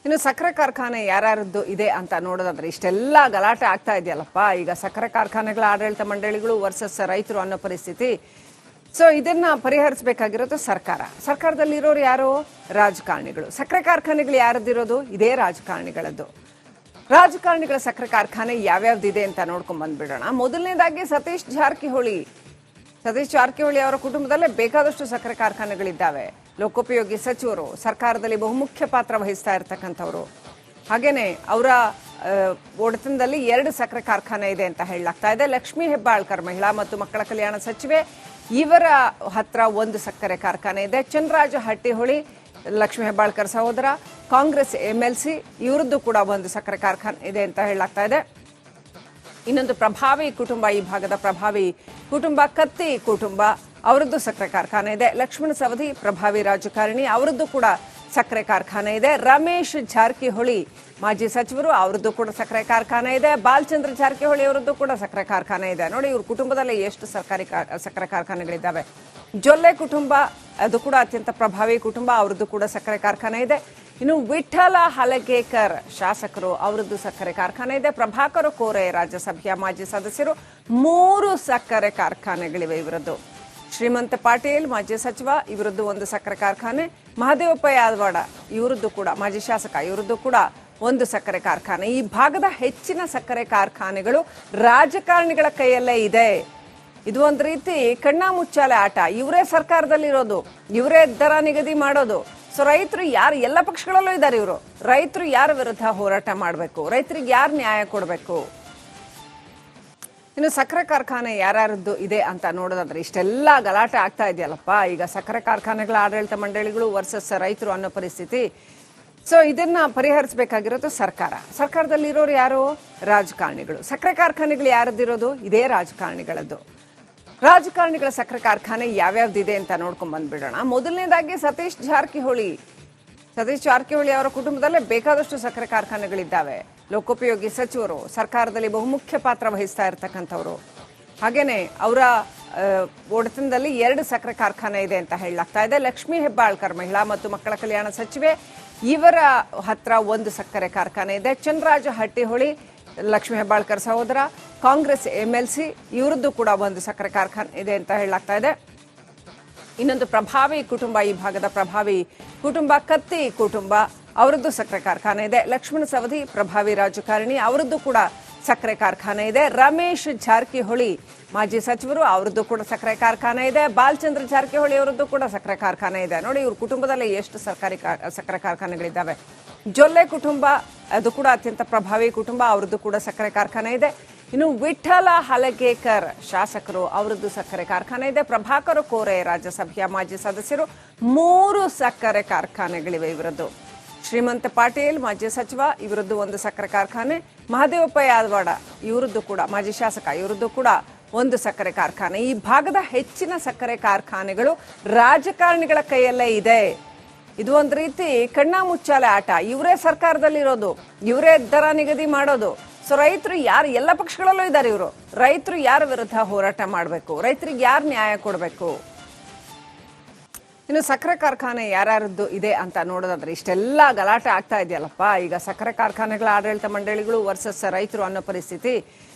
ಇನ್ನು ಸಕ್ಕರೆ ಕಾರ್ಖಾನೆ ಯಾರ್ಯಾರದ್ದು ಇದೆ ಅಂತ ನೋಡೋದಾದ್ರೆ ಇಷ್ಟೆಲ್ಲ ಗಲಾಟೆ ಆಗ್ತಾ ಇದೆಯಲ್ಲಪ್ಪ. ಈಗ ಸಕ್ಕರೆ ಕಾರ್ಖಾನೆಗಳ ಆಡಳಿತ ಮಂಡಳಿಗಳು ವರ್ಸಸ್ ರೈತರು ಅನ್ನೋ ಪರಿಸ್ಥಿತಿ. ಸೊ ಇದನ್ನ ಪರಿಹರಿಸಬೇಕಾಗಿರೋದು ಸರ್ಕಾರದಲ್ಲಿರೋರು ಯಾರು? ರಾಜಕಾರಣಿಗಳು. ಸಕ್ಕರೆ ಕಾರ್ಖಾನೆಗಳು ಯಾರದ್ದಿರೋದು? ಇದೇ ರಾಜಕಾರಣಿಗಳದ್ದು. ರಾಜಕಾರಣಿಗಳ ಸಕ್ಕರೆ ಕಾರ್ಖಾನೆ ಯಾವ್ಯಾವ್ದಿದೆ ಅಂತ ನೋಡ್ಕೊಂಡ್ ಬಂದ್ಬಿಡೋಣ. ಮೊದಲನೇದಾಗಿ ಸತೀಶ್ ಜಾರಕಿಹೊಳಿ ಅವರ ಕುಟುಂಬದಲ್ಲೇ ಬೇಕಾದಷ್ಟು ಸಕ್ಕರೆ ಕಾರ್ಖಾನೆಗಳಿದ್ದಾವೆ. ಲೋಕೋಪಯೋಗಿ ಸಚಿವರು, ಸರ್ಕಾರದಲ್ಲಿ ಬಹುಮುಖ್ಯ ಪಾತ್ರ ವಹಿಸ್ತಾ ಇರ್ತಕ್ಕಂಥವ್ರು. ಹಾಗೇನೆ ಅವರ ಒಡೆತನದಲ್ಲಿ 2 ಸಕ್ಕರೆ ಕಾರ್ಖಾನೆ ಇದೆ ಅಂತ ಹೇಳಲಾಗ್ತಾ ಇದೆ. ಲಕ್ಷ್ಮೀ ಹೆಬ್ಬಾಳ್ಕರ್ ಮಹಿಳಾ ಮತ್ತು ಮಕ್ಕಳ ಕಲ್ಯಾಣ ಸಚಿವೆ, ಇವರ ಹತ್ರ 1 ಸಕ್ಕರೆ ಕಾರ್ಖಾನೆ ಇದೆ. ಚನ್ನರಾಜ ಹಟ್ಟಿಹೊಳಿ, ಲಕ್ಷ್ಮೀ ಹೆಬ್ಬಾಳ್ಕರ್ ಸಹೋದರ, ಕಾಂಗ್ರೆಸ್ MLC, ಇವರದ್ದು ಕೂಡ 1 ಸಕ್ಕರೆ ಕಾರ್ಖಾನೆ ಇದೆ ಅಂತ ಹೇಳಲಾಗ್ತಾ ಇದೆ. ಇನ್ನೊಂದು ಪ್ರಭಾವಿ ಕುಟುಂಬ, ಈ ಭಾಗದ ಪ್ರಭಾವಿ ಕುಟುಂಬ ಕತ್ತಿ ಕುಟುಂಬ, ಅವರದ್ದು ಸಕ್ಕರೆ ಕಾರ್ಖಾನೆ ಇದೆ. ಲಕ್ಷ್ಮಣ ಸವದಿ ಪ್ರಭಾವಿ ರಾಜಕಾರಣಿ, ಅವರದ್ದು ಕೂಡ ಸಕ್ಕರೆ ಕಾರ್ಖಾನೆ ಇದೆ. ರಮೇಶ್ ಜಾರಕಿಹೊಳಿ ಮಾಜಿ ಸಚಿವರು, ಅವರದ್ದು ಕೂಡ ಸಕ್ಕರೆ ಕಾರ್ಖಾನೆ ಇದೆ. ಬಾಲಚಂದ್ರ ಜಾರಕಿಹೊಳಿ ಅವರದ್ದು ಕೂಡ ಸಕ್ಕರೆ ಕಾರ್ಖಾನೆ ಇದೆ. ನೋಡಿ, ಇವ್ರ ಕುಟುಂಬದಲ್ಲಿ ಎಷ್ಟು ಸಕ್ಕರೆ ಕಾರ್ಖಾನೆಗಳಿದ್ದಾವೆ. ಜೊಲ್ಲೆ ಕುಟುಂಬ, ಅದು ಕೂಡ ಅತ್ಯಂತ ಪ್ರಭಾವಿ ಕುಟುಂಬ, ಅವರದ್ದು ಕೂಡ ಸಕ್ಕರೆ ಕಾರ್ಖಾನೆ ಇದೆ. ಇನ್ನು ವಿಠಲ ಹಲಗೇಕರ್ ಶಾಸಕರು, ಅವರದ್ದು ಸಕ್ಕರೆ ಕಾರ್ಖಾನೆ ಇದೆ. ಪ್ರಭಾಕರ್ ಕೋರೆ ರಾಜ್ಯಸಭೆಯ ಮಾಜಿ ಸದಸ್ಯರು, 3 ಸಕ್ಕರೆ ಕಾರ್ಖಾನೆಗಳಿವೆ ಇವರದ್ದು. ಶ್ರೀಮಂತ ಪಾಟೀಲ್ ಮಾಜಿ ಸಚಿವ, ಇವರದ್ದು 1 ಸಕ್ಕರೆ ಕಾರ್ಖಾನೆ. ಮಹದೇವಪ್ಪ ಯಾದವಾಡ, ಇವರದ್ದು ಕೂಡ ಮಾಜಿ ಶಾಸಕ, ಇವರದ್ದು ಕೂಡ 1 ಸಕ್ಕರೆ ಕಾರ್ಖಾನೆ. ಈ ಭಾಗದ ಹೆಚ್ಚಿನ ಸಕ್ಕರೆ ಕಾರ್ಖಾನೆಗಳು ರಾಜಕಾರಣಿಗಳ ಕೈಯಲ್ಲೇ ಇದೆ. ಇದು ಒಂದು ರೀತಿ ಕಣ್ಣಾ ಮುಚ್ಚಾಲೆ ಆಟ. ಇವರೇ ಸರ್ಕಾರದಲ್ಲಿರೋದು, ಇವರೇ ದರ ನಿಗದಿ ಮಾಡೋದು. ಸೊ ರೈತರು ಯಾರು, ಎಲ್ಲ ಪಕ್ಷಗಳಲ್ಲೂ ಇದ್ದಾರೆ ಇವರು. ರೈತರು ಯಾರ ವಿರುದ್ಧ ಹೋರಾಟ ಮಾಡಬೇಕು, ರೈತರಿಗೆ ಯಾರು ನ್ಯಾಯ ಕೊಡಬೇಕು. ಇನ್ನು ಸಕ್ಕರೆ ಕಾರ್ಖಾನೆ ಯಾರ್ಯಾರದ್ದು ಇದೆ ಅಂತ ನೋಡೋದಾದ್ರೆ ಇಷ್ಟೆಲ್ಲ ಗಲಾಟೆ ಆಗ್ತಾ ಇದೆಯಲ್ಲಪ್ಪ. ಈಗ ಸಕ್ಕರೆ ಕಾರ್ಖಾನೆಗಳ ಆಡಳಿತ ಮಂಡಳಿಗಳು ವರ್ಸಸ್ ರೈತರು ಅನ್ನೋ ಪರಿಸ್ಥಿತಿ. ಸೊ ಇದನ್ನ ಪರಿಹರಿಸಬೇಕಾಗಿರೋದು ಸರ್ಕಾರದಲ್ಲಿರೋರು ಯಾರು? ರಾಜಕಾರಣಿಗಳು. ಸಕ್ಕರೆ ಕಾರ್ಖಾನೆಗಳು ಯಾರದ್ದಿರೋದು? ಇದೇ ರಾಜಕಾರಣಿಗಳದ್ದು. ರಾಜಕಾರಣಿಗಳ ಸಕ್ಕರೆ ಕಾರ್ಖಾನೆ ಯಾವ್ಯಾವ್ದಿದೆ ಅಂತ ನೋಡ್ಕೊಂಡ್ ಬಂದ್ಬಿಡೋಣ. ಮೊದಲನೇದಾಗಿ ಸತೀಶ್ ಜಾರಕಿಹೊಳಿ ಅವರ ಕುಟುಂಬದಲ್ಲೇ ಬೇಕಾದಷ್ಟು ಸಕ್ಕರೆ ಕಾರ್ಖಾನೆಗಳಿದ್ದಾವೆ. ಲೋಕೋಪಯೋಗಿ ಸಚಿವರು, ಸರ್ಕಾರದಲ್ಲಿ ಬಹುಮುಖ್ಯ ಪಾತ್ರ ವಹಿಸ್ತಾ ಇರ್ತಕ್ಕಂಥವ್ರು. ಹಾಗೇನೆ ಅವರ ಒಡೆತನದಲ್ಲಿ 2 ಸಕ್ಕರೆ ಕಾರ್ಖಾನೆ ಇದೆ ಅಂತ ಹೇಳಲಾಗ್ತಾ ಇದೆ. ಲಕ್ಷ್ಮೀ ಹೆಬ್ಬಾಳ್ಕರ್ ಮಹಿಳಾ ಮತ್ತು ಮಕ್ಕಳ ಕಲ್ಯಾಣ ಸಚಿವೆ, ಇವರ ಹತ್ರ 1 ಸಕ್ಕರೆ ಕಾರ್ಖಾನೆ ಇದೆ. ಚನ್ನರಾಜ ಹಟ್ಟಿಹೊಳಿ, ಲಕ್ಷ್ಮೀ ಹೆಬ್ಬಾಳ್ಕರ್ ಸಹೋದರ, ಕಾಂಗ್ರೆಸ್ MLC, ಇವರದ್ದು ಕೂಡ 1 ಸಕ್ಕರೆ ಕಾರ್ಖಾನೆ ಇದೆ ಅಂತ ಹೇಳಲಾಗ್ತಾ ಇದೆ. ಇನ್ನೊಂದು ಪ್ರಭಾವಿ ಕುಟುಂಬ, ಈ ಭಾಗದ ಪ್ರಭಾವಿ ಕುಟುಂಬ ಕತ್ತಿ ಕುಟುಂಬ, ಅವರದ್ದು ಸಕ್ಕರೆ ಕಾರ್ಖಾನೆ ಇದೆ. ಲಕ್ಷ್ಮಣ ಸವದಿ ಪ್ರಭಾವಿ ರಾಜಕಾರಣಿ, ಅವರದ್ದು ಕೂಡ ಸಕ್ಕರೆ ಕಾರ್ಖಾನೆ ಇದೆ. ರಮೇಶ್ ಜಾರಕಿಹೊಳಿ ಮಾಜಿ ಸಚಿವರು, ಅವರದ್ದು ಕೂಡ ಸಕ್ಕರೆ ಕಾರ್ಖಾನೆ ಇದೆ. ಬಾಲಚಂದ್ರ ಜಾರಕಿಹೊಳಿ ಅವರದ್ದು ಕೂಡ ಸಕ್ಕರೆ ಕಾರ್ಖಾನೆ ಇದೆ. ನೋಡಿ, ಇವ್ರ ಕುಟುಂಬದಲ್ಲಿ ಎಷ್ಟು ಸಕ್ಕರೆ ಕಾರ್ಖಾನೆಗಳಿದ್ದಾವೆ. ಜೊಲ್ಲೆ ಕುಟುಂಬ, ಅದು ಕೂಡ ಅತ್ಯಂತ ಪ್ರಭಾವಿ ಕುಟುಂಬ, ಅವರದ್ದು ಕೂಡ ಸಕ್ಕರೆ ಕಾರ್ಖಾನೆ ಇದೆ. ಇನ್ನು ವಿಠಲ ಹಲಗೇಕರ್ ಶಾಸಕರು, ಅವರದ್ದು ಸಕ್ಕರೆ ಕಾರ್ಖಾನೆ ಇದೆ. ಪ್ರಭಾಕರ್ ಕೋರೆ ರಾಜ್ಯಸಭೆಯ ಮಾಜಿ ಸದಸ್ಯರು, 3 ಸಕ್ಕರೆ ಕಾರ್ಖಾನೆಗಳಿವೆ ಇವರದ್ದು. ಶ್ರೀಮಂತ ಪಾಟೀಲ್ ಮಾಜಿ ಸಚಿವ, ಇವರದ್ದು 1 ಸಕ್ಕರೆ ಕಾರ್ಖಾನೆ. ಮಹದೇವಪ್ಪ ಯಾದವಾಡ, ಇವರದ್ದು ಕೂಡ ಮಾಜಿ ಶಾಸಕ, ಇವರದ್ದು ಕೂಡ 1 ಸಕ್ಕರೆ ಕಾರ್ಖಾನೆ. ಈ ಭಾಗದ ಹೆಚ್ಚಿನ ಸಕ್ಕರೆ ಕಾರ್ಖಾನೆಗಳು ರಾಜಕಾರಣಿಗಳ ಕೈಯಲ್ಲೇ ಇದೆ. ಇದು ಒಂದು ರೀತಿ ಕಣ್ಣಾ ಮುಚ್ಚಾಲೆ ಆಟ. ಇವರೇ ಸರ್ಕಾರದಲ್ಲಿರೋದು, ಇವರೇ ದರ ನಿಗದಿ ಮಾಡೋದು. ಸೊ ರೈತರು ಯಾರು, ಎಲ್ಲ ಪಕ್ಷಗಳಲ್ಲೂ ಇದ್ದಾರೆ ಇವರು. ರೈತರು ಯಾರ ವಿರುದ್ಧ ಹೋರಾಟ ಮಾಡಬೇಕು, ರೈತರಿಗೆ ಯಾರು ನ್ಯಾಯ ಕೊಡಬೇಕು. ಇನ್ನು ಸಕ್ಕರೆ ಕಾರ್ಖಾನೆ ಯಾರ್ಯಾರದ್ದು ಇದೆ ಅಂತ ನೋಡೋದಾದ್ರೆ ಇಷ್ಟೆಲ್ಲ ಗಲಾಟೆ ಆಗ್ತಾ ಇದೆಯಲ್ಲಪ್ಪ. ಈಗ ಸಕ್ಕರೆ ಕಾರ್ಖಾನೆಗಳ ಆಡಳಿತ ಮಂಡಳಿಗಳು ವರ್ಸಸ್ ರೈತರು ಅನ್ನೋ ಪರಿಸ್ಥಿತಿ.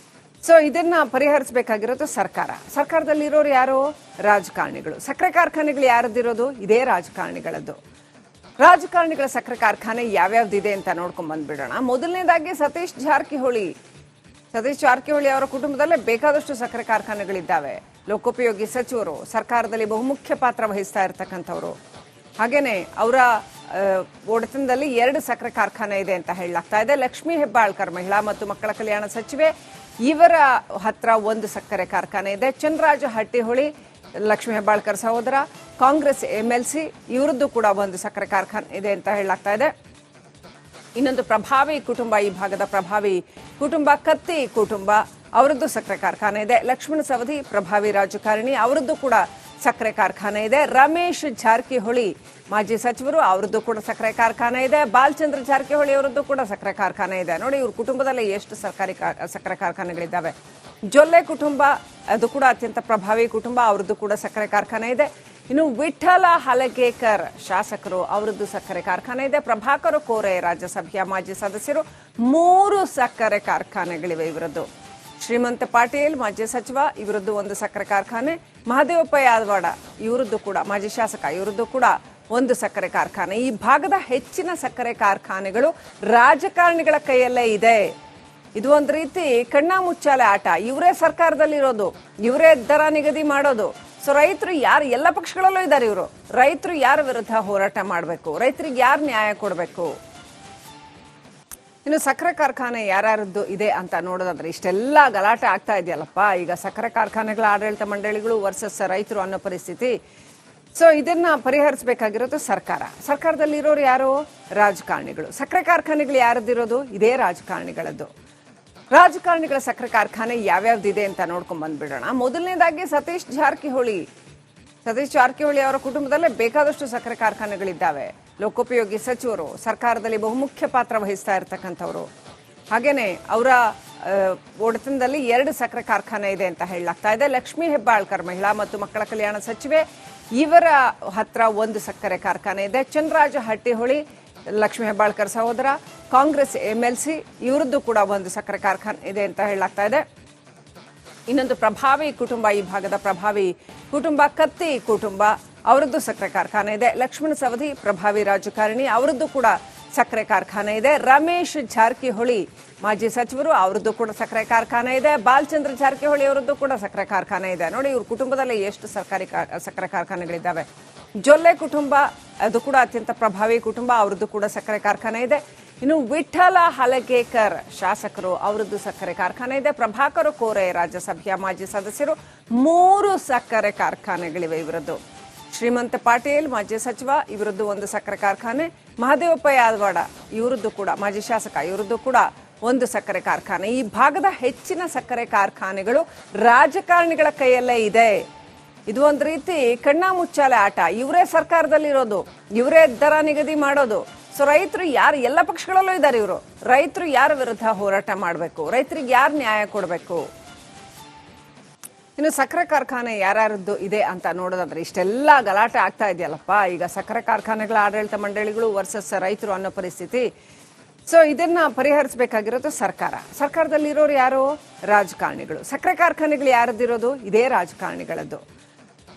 ಸೊ ಇದನ್ನ ಪರಿಹರಿಸಬೇಕಾಗಿರೋದು ಸರ್ಕಾರದಲ್ಲಿರೋರು ಯಾರು? ರಾಜಕಾರಣಿಗಳು. ಸಕ್ಕರೆ ಕಾರ್ಖಾನೆಗಳು ಯಾರದ್ದಿರೋದು? ಇದೇ ರಾಜಕಾರಣಿಗಳದ್ದು. ರಾಜಕಾರಣಿಗಳ ಸಕ್ಕರೆ ಕಾರ್ಖಾನೆ ಯಾವ್ಯಾವ್ದಿದೆ ಅಂತ ನೋಡ್ಕೊಂಡ್ ಬಂದ್ಬಿಡೋಣ. ಮೊದಲನೇದಾಗಿ ಸತೀಶ್ ಜಾರಕಿಹೊಳಿ ಅವರ ಕುಟುಂಬದಲ್ಲೇ ಬೇಕಾದಷ್ಟು ಸಕ್ಕರೆ ಕಾರ್ಖಾನೆಗಳಿದ್ದಾವೆ. ಲೋಕೋಪಯೋಗಿ ಸಚಿವರು, ಸರ್ಕಾರದಲ್ಲಿ ಬಹುಮುಖ್ಯ ಪಾತ್ರ ವಹಿಸ್ತಾ ಇರ್ತಕ್ಕಂಥವ್ರು. ಹಾಗೇನೆ ಅವರ ಒಡೆತನದಲ್ಲಿ 2 ಸಕ್ಕರೆ ಕಾರ್ಖಾನೆ ಇದೆ ಅಂತ ಹೇಳಲಾಗ್ತಾ ಇದೆ. ಲಕ್ಷ್ಮೀ ಹೆಬ್ಬಾಳ್ಕರ್ ಮಹಿಳಾ ಮತ್ತು ಮಕ್ಕಳ ಕಲ್ಯಾಣ ಸಚಿವೆ, ಇವರ ಹತ್ರ 1 ಸಕ್ಕರೆ ಕಾರ್ಖಾನೆ ಇದೆ. ಚನ್ನರಾಜ ಹಟ್ಟಿಹೊಳಿ, ಲಕ್ಷ್ಮೀ ಹೆಬ್ಬಾಳ್ಕರ್ ಸಹೋದರ, ಕಾಂಗ್ರೆಸ್ MLC, ಇವರದ್ದು ಕೂಡ 1 ಸಕ್ಕರೆ ಕಾರ್ಖಾನೆ ಇದೆ ಅಂತ ಹೇಳಲಾಗ್ತಾ ಇದೆ. ಇನ್ನೊಂದು ಪ್ರಭಾವಿ ಕುಟುಂಬ, ಈ ಭಾಗದ ಪ್ರಭಾವಿ ಕುಟುಂಬ ಕತ್ತಿ ಕುಟುಂಬ, ಅವರದ್ದು ಸಕ್ಕರೆ ಕಾರ್ಖಾನೆ ಇದೆ. ಲಕ್ಷ್ಮಣ ಸವದಿ ಪ್ರಭಾವಿ ರಾಜಕಾರಣಿ, ಅವರದ್ದು ಕೂಡ ಸಕ್ಕರೆ ಕಾರ್ಖಾನೆ ಇದೆ. ರಮೇಶ್ ಜಾರಕಿಹೊಳಿ ಮಾಜಿ ಸಚಿವರು, ಅವರದ್ದು ಕೂಡ ಸಕ್ಕರೆ ಕಾರ್ಖಾನೆ ಇದೆ. ಬಾಲಚಂದ್ರ ಜಾರಕಿಹೊಳಿ ಅವರದ್ದು ಕೂಡ ಸಕ್ಕರೆ ಕಾರ್ಖಾನೆ ಇದೆ. ನೋಡಿ, ಇವ್ರ ಕುಟುಂಬದಲ್ಲಿ ಎಷ್ಟು ಸಕ್ಕರೆ ಕಾರ್ಖಾನೆಗಳಿದ್ದಾವೆ. ಜೊಲ್ಲೆ ಕುಟುಂಬ, ಅದು ಕೂಡ ಅತ್ಯಂತ ಪ್ರಭಾವಿ ಕುಟುಂಬ, ಅವರದ್ದು ಕೂಡ ಸಕ್ಕರೆ ಕಾರ್ಖಾನೆ ಇದೆ. ಇನ್ನು ವಿಠಲ ಹಲಗೇಕರ್ ಶಾಸಕರು ಅವರದ್ದು ಸಕ್ಕರೆ ಕಾರ್ಖಾನೆ ಇದೆ. ಪ್ರಭಾಕರ್ ಕೋರೆ ರಾಜ್ಯಸಭೆಯ ಮಾಜಿ ಸದಸ್ಯರು. 3 ಸಕ್ಕರೆ ಕಾರ್ಖಾನೆಗಳಿವೆ ಇವರದ್ದು. ಶ್ರೀಮಂತ ಪಾಟೀಲ್ ಮಾಜಿ ಸಚಿವ, ಇವರದ್ದು ಒಂದು ಸಕ್ಕರೆ ಕಾರ್ಖಾನೆ. ಮಹದೇವಪ್ಪ ಯಾದವಾಡ ಇವರದ್ದು ಕೂಡ ಮಾಜಿ ಶಾಸಕ, ಇವರದ್ದು ಕೂಡ ಒಂದು ಸಕ್ಕರೆ ಕಾರ್ಖಾನೆ. ಈ ಭಾಗದ ಹೆಚ್ಚಿನ ಸಕ್ಕರೆ ಕಾರ್ಖಾನೆಗಳು ರಾಜಕಾರಣಿಗಳ ಕೈಯಲ್ಲೇ ಇದೆ. ಇದು ಒಂದು ರೀತಿ ಕಣ್ಣ ಮುಚ್ಚಾಲೆ ಆಟ. ಇವರೇ ಸರ್ಕಾರದಲ್ಲಿರೋದು, ಇವರೇ ದರ ನಿಗದಿ ಮಾಡೋದು. ಸೊ ರೈತರು ಯಾರು, ಎಲ್ಲ ಪಕ್ಷಗಳಲ್ಲೂ ಇದ್ದಾರೆ ಇವರು. ರೈತರು ಯಾರ ವಿರುದ್ಧ ಹೋರಾಟ ಮಾಡಬೇಕು, ರೈತರಿಗೆ ಯಾರು ನ್ಯಾಯ ಕೊಡಬೇಕು? ಇನ್ನು ಸಕ್ಕರೆ ಕಾರ್ಖಾನೆ ಯಾರ್ಯಾರದ್ದು ಇದೆ ಅಂತ ನೋಡೋದಾದ್ರೆ ಇಷ್ಟೆಲ್ಲ ಗಲಾಟೆ ಆಗ್ತಾ ಇದೆಯಲ್ಲಪ್ಪ. ಈಗ ಸಕ್ಕರೆ ಕಾರ್ಖಾನೆಗಳ ಆಡಳಿತ ಮಂಡಳಿಗಳು ವರ್ಸಸ್ ರೈತರು ಅನ್ನೋ ಪರಿಸ್ಥಿತಿ. ಸೊ ಇದನ್ನ ಪರಿಹರಿಸಬೇಕಾಗಿರೋದು ಸರ್ಕಾರ. ಸರ್ಕಾರದಲ್ಲಿರೋರು ಯಾರು? ರಾಜಕಾರಣಿಗಳು. ಸಕ್ಕರೆ ಕಾರ್ಖಾನೆಗಳು ಯಾರದ್ದಿರೋದು? ಇದೇ ರಾಜಕಾರಣಿಗಳದ್ದು. ರಾಜಕಾರಣಿಗಳ ಸಕ್ಕರೆ ಕಾರ್ಖಾನೆ ಯಾವ್ಯಾವ್ದಿದೆ ಅಂತ ನೋಡ್ಕೊಂಡ್ ಬಂದ್ಬಿಡೋಣ. ಮೊದಲನೇದಾಗಿ ಸತೀಶ್ ಜಾರಕಿಹೊಳಿ ಅವರ ಕುಟುಂಬದಲ್ಲೇ ಬೇಕಾದಷ್ಟು ಸಕ್ಕರೆ ಕಾರ್ಖಾನೆಗಳಿದ್ದಾವೆ. ಲೋಕೋಪಯೋಗಿ ಸಚಿವರು, ಸರ್ಕಾರದಲ್ಲಿ ಬಹುಮುಖ್ಯ ಪಾತ್ರ ವಹಿಸ್ತಾ ಇರ್ತಕ್ಕಂಥವ್ರು. ಹಾಗೇನೆ ಅವರ ಒಡೆತನದಲ್ಲಿ 2 ಸಕ್ಕರೆ ಕಾರ್ಖಾನೆ ಇದೆ ಅಂತ ಹೇಳಲಾಗ್ತಾ ಇದೆ. ಲಕ್ಷ್ಮೀ ಹೆಬ್ಬಾಳ್ಕರ್ ಮಹಿಳಾ ಮತ್ತು ಮಕ್ಕಳ ಕಲ್ಯಾಣ ಸಚಿವೆ, ಇವರ ಹತ್ರ ಒಂದು ಸಕ್ಕರೆ ಕಾರ್ಖಾನೆ ಇದೆ. ಚಂದ್ರರಾಜ ಹಟ್ಟಿಹೊಳಿ ಲಕ್ಷ್ಮೀ ಹೆಬ್ಬಾಳ್ಕರ್ ಸಹೋದರ, ಕಾಂಗ್ರೆಸ್ MLC, ಇವರದ್ದು ಕೂಡ ಒಂದು ಸಕ್ಕರೆ ಕಾರ್ಖಾನೆ ಇದೆ ಅಂತ ಹೇಳಲಾಗ್ತಾ ಇದೆ. ಇನ್ನೊಂದು ಪ್ರಭಾವಿ ಕುಟುಂಬ, ಈ ಭಾಗದ ಪ್ರಭಾವಿ ಕುಟುಂಬ ಕತ್ತಿ ಕುಟುಂಬ, ಅವರದ್ದು ಸಕ್ಕರೆ ಕಾರ್ಖಾನೆ ಇದೆ. ಲಕ್ಷ್ಮಣ ಸವದಿ ಪ್ರಭಾವಿ ರಾಜಕಾರಣಿ, ಅವರದ್ದು ಕೂಡ ಸಕ್ಕರೆ ಕಾರ್ಖಾನೆ ಇದೆ. ರಮೇಶ್ ಜಾರಕಿಹೊಳಿ ಮಾಜಿ ಸಚಿವರು, ಅವರದ್ದು ಕೂಡ ಸಕ್ಕರೆ ಕಾರ್ಖಾನೆ ಇದೆ. ಬಾಲಚಂದ್ರ ಜಾರಕಿಹೊಳಿ ಅವರದ್ದು ಕೂಡ ಸಕ್ಕರೆ ಕಾರ್ಖಾನೆ ಇದೆ. ನೋಡಿ, ಇವ್ರ ಕುಟುಂಬದಲ್ಲಿ ಎಷ್ಟು ಸಕ್ಕರೆ ಕಾರ್ಖಾನೆಗಳಿದ್ದಾವೆ. ಜೊಲ್ಲೆ ಕುಟುಂಬ, ಅದು ಕೂಡ ಅತ್ಯಂತ ಪ್ರಭಾವಿ ಕುಟುಂಬ, ಅವರದ್ದು ಕೂಡ ಸಕ್ಕರೆ ಕಾರ್ಖಾನೆ ಇದೆ. ಇನ್ನು ವಿಠಲ ಹಲಗೇಕರ್ ಶಾಸಕರು, ಅವರದ್ದು ಸಕ್ಕರೆ ಕಾರ್ಖಾನೆ ಇದೆ. ಪ್ರಭಾಕರ್ ಕೋರೆ ರಾಜ್ಯಸಭೆಯ ಮಾಜಿ ಸದಸ್ಯರು. 3 ಸಕ್ಕರೆ ಕಾರ್ಖಾನೆಗಳಿವೆ ಇವರದ್ದು. ಶ್ರೀಮಂತ ಪಾಟೀಲ್ ಮಾಜಿ ಸಚಿವ, ಇವರದ್ದು ಒಂದು ಸಕ್ಕರೆ ಕಾರ್ಖಾನೆ. ಮಹದೇವಪ್ಪ ಯಾದವಾಡ ಇವರದ್ದು ಕೂಡ ಮಾಜಿ ಶಾಸಕ, ಇವರದ್ದು ಕೂಡ ಒಂದು ಸಕ್ಕರೆ ಕಾರ್ಖಾನೆ. ಈ ಭಾಗದ ಹೆಚ್ಚಿನ ಸಕ್ಕರೆ ಕಾರ್ಖಾನೆಗಳು ರಾಜಕಾರಣಿಗಳ ಕೈಯಲ್ಲೇ ಇದೆ. ಇದು ಒಂದು ರೀತಿ ಕಣ್ಣ ಮುಚ್ಚಾಲೆ ಆಟ. ಇವರೇ ಸರ್ಕಾರದಲ್ಲಿರೋದು, ಇವರೇ ದರ ನಿಗದಿ ಮಾಡೋದು. ಸೊ ರೈತರು ಯಾರು, ಎಲ್ಲ ಪಕ್ಷಗಳಲ್ಲೂ ಇದ್ದಾರೆ ಇವರು. ರೈತರು ಯಾರ ವಿರುದ್ಧ ಹೋರಾಟ ಮಾಡಬೇಕು, ರೈತರಿಗೆ ಯಾರು ನ್ಯಾಯ ಕೊಡಬೇಕು? ಇನ್ನು ಸಕ್ಕರೆ ಕಾರ್ಖಾನೆ ಯಾರ್ಯಾರದ್ದು ಇದೆ ಅಂತ ನೋಡೋದಾದ್ರೆ ಇಷ್ಟೆಲ್ಲ ಗಲಾಟೆ ಆಗ್ತಾ ಇದೆಯಲ್ಲಪ್ಪ. ಈಗ ಸಕ್ಕರೆ ಕಾರ್ಖಾನೆಗಳ ಆಡಳಿತ ಮಂಡಳಿಗಳು ವರ್ಸಸ್ ರೈತರು ಅನ್ನೋ ಪರಿಸ್ಥಿತಿ. ಸೊ ಇದನ್ನ ಪರಿಹರಿಸಬೇಕಾಗಿರೋದು ಸರ್ಕಾರ. ಸರ್ಕಾರದಲ್ಲಿರೋರು ಯಾರು? ರಾಜಕಾರಣಿಗಳು. ಸಕ್ಕರೆ ಕಾರ್ಖಾನೆಗಳು ಯಾರದ್ದಿರೋದು? ಇದೇ ರಾಜಕಾರಣಿಗಳದ್ದು.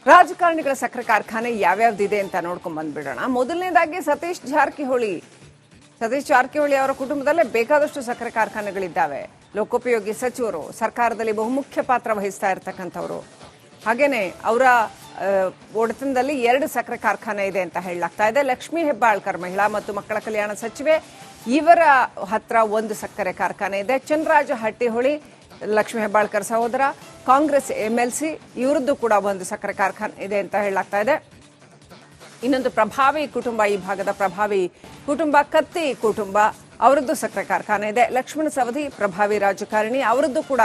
ರಾಜಕಾರಣಿಗಳ ಸಕ್ಕರೆ ಕಾರ್ಖಾನೆ ಯಾವ್ಯಾವ್ದಿದೆ ಅಂತ ನೋಡ್ಕೊಂಡ್ ಬಂದ್ಬಿಡೋಣ. ಮೊದಲನೇದಾಗಿ ಸತೀಶ್ ಜಾರಕಿಹೊಳಿ ಅವರ ಕುಟುಂಬದಲ್ಲೇ ಬೇಕಾದಷ್ಟು ಸಕ್ಕರೆ ಕಾರ್ಖಾನೆಗಳಿದ್ದಾವೆ. ಲೋಕೋಪಯೋಗಿ ಸಚಿವರು, ಸರ್ಕಾರದಲ್ಲಿ ಬಹುಮುಖ್ಯ ಪಾತ್ರ ವಹಿಸ್ತಾ ಇರ್ತಕ್ಕಂಥವ್ರು. ಹಾಗೇನೆ ಅವರ ಒಡೆತನದಲ್ಲಿ 2 ಸಕ್ಕರೆ ಕಾರ್ಖಾನೆ ಇದೆ ಅಂತ ಹೇಳಲಾಗ್ತಾ ಇದೆ. ಲಕ್ಷ್ಮೀ ಹೆಬ್ಬಾಳ್ಕರ್ ಮಹಿಳಾ ಮತ್ತು ಮಕ್ಕಳ ಕಲ್ಯಾಣ ಸಚಿವೆ, ಇವರ ಹತ್ರ ಒಂದು ಸಕ್ಕರೆ ಕಾರ್ಖಾನೆ ಇದೆ. ಚಂದ್ರರಾಜ ಹಟ್ಟಿಹೊಳಿ ಲಕ್ಷ್ಮೀ ಹೆಬ್ಬಾಳ್ಕರ್ ಸಹೋದರ, ಕಾಂಗ್ರೆಸ್ MLC, ಇವರದ್ದು ಕೂಡ ಒಂದು ಸಕ್ಕರೆ ಕಾರ್ಖಾನೆ ಇದೆ ಅಂತ ಹೇಳಲಾಗ್ತಾ ಇದೆ. ಇನ್ನೊಂದು ಪ್ರಭಾವಿ ಕುಟುಂಬ, ಈ ಭಾಗದ ಪ್ರಭಾವಿ ಕುಟುಂಬ ಕತ್ತಿ ಕುಟುಂಬ, ಅವರದ್ದು ಸಕ್ಕರೆ ಕಾರ್ಖಾನೆ ಇದೆ. ಲಕ್ಷ್ಮಣ ಸವದಿ ಪ್ರಭಾವಿ ರಾಜಕಾರಣಿ, ಅವರದ್ದು ಕೂಡ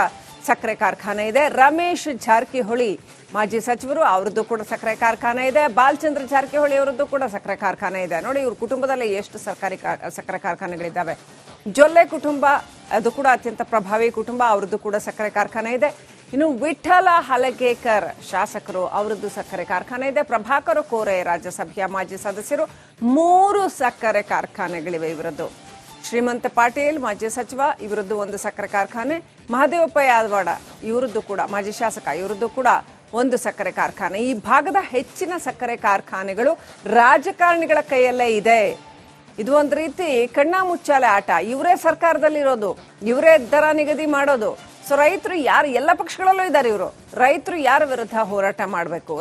ಸಕ್ಕರೆ ಕಾರ್ಖಾನೆ ಇದೆ. ರಮೇಶ್ ಜಾರಕಿಹೊಳಿ ಮಾಜಿ ಸಚಿವರು, ಅವರದ್ದು ಕೂಡ ಸಕ್ಕರೆ ಕಾರ್ಖಾನೆ ಇದೆ. ಬಾಲಚಂದ್ರ ಜಾರಕಿಹೊಳಿ ಅವರದ್ದು ಕೂಡ ಸಕ್ಕರೆ ಕಾರ್ಖಾನೆ ಇದೆ. ನೋಡಿ, ಇವ್ರ ಕುಟುಂಬದಲ್ಲಿ ಎಷ್ಟು ಸಕ್ಕರೆ ಕಾರ್ಖಾನೆಗಳಿದ್ದಾವೆ. ಜೊಲ್ಲೆ ಕುಟುಂಬ, ಅದು ಕೂಡ ಅತ್ಯಂತ ಪ್ರಭಾವಿ ಕುಟುಂಬ, ಅವರದ್ದು ಕೂಡ ಸಕ್ಕರೆ ಕಾರ್ಖಾನೆ ಇದೆ. ಇನ್ನು ವಿಠಲ ಹಲಗೇಕರ್ ಶಾಸಕರು, ಅವರದ್ದು ಸಕ್ಕರೆ ಕಾರ್ಖಾನೆ ಇದೆ. ಪ್ರಭಾಕರ್ ಕೋರೆ ರಾಜ್ಯಸಭೆಯ ಮಾಜಿ ಸದಸ್ಯರು. 3 ಸಕ್ಕರೆ ಕಾರ್ಖಾನೆಗಳಿವೆ ಇವರದ್ದು. ಶ್ರೀಮಂತ ಪಾಟೀಲ್ ಮಾಜಿ ಸಚಿವ, ಇವರದ್ದು ಒಂದು ಸಕ್ಕರೆ ಕಾರ್ಖಾನೆ. ಮಹದೇವಪ್ಪ ಯಾದವಾಡ ಇವರದ್ದು ಕೂಡ ಮಾಜಿ ಶಾಸಕ, ಇವರದ್ದು ಕೂಡ ಒಂದು ಸಕ್ಕರೆ ಕಾರ್ಖಾನೆ. ಈ ಭಾಗದ ಹೆಚ್ಚಿನ ಸಕ್ಕರೆ ಕಾರ್ಖಾನೆಗಳು ರಾಜಕಾರಣಿಗಳ ಕೈಯಲ್ಲೇ ಇದೆ. ಇದು ಒಂದು ರೀತಿ ಕಣ್ಣ ಮುಚ್ಚಾಲೆ ಆಟ. ಇವರೇ ಸರ್ಕಾರದಲ್ಲಿರೋದು, ಇವರೇ ದರ ನಿಗದಿ ಮಾಡೋದು. ಸೊ ರೈತರು ಯಾರು, ಎಲ್ಲ ಪಕ್ಷಗಳಲ್ಲೂ ಇದ್ದಾರೆ ಇವರು. ರೈತರು ಯಾರ ವಿರುದ್ಧ ಹೋರಾಟ ಮಾಡಬೇಕು,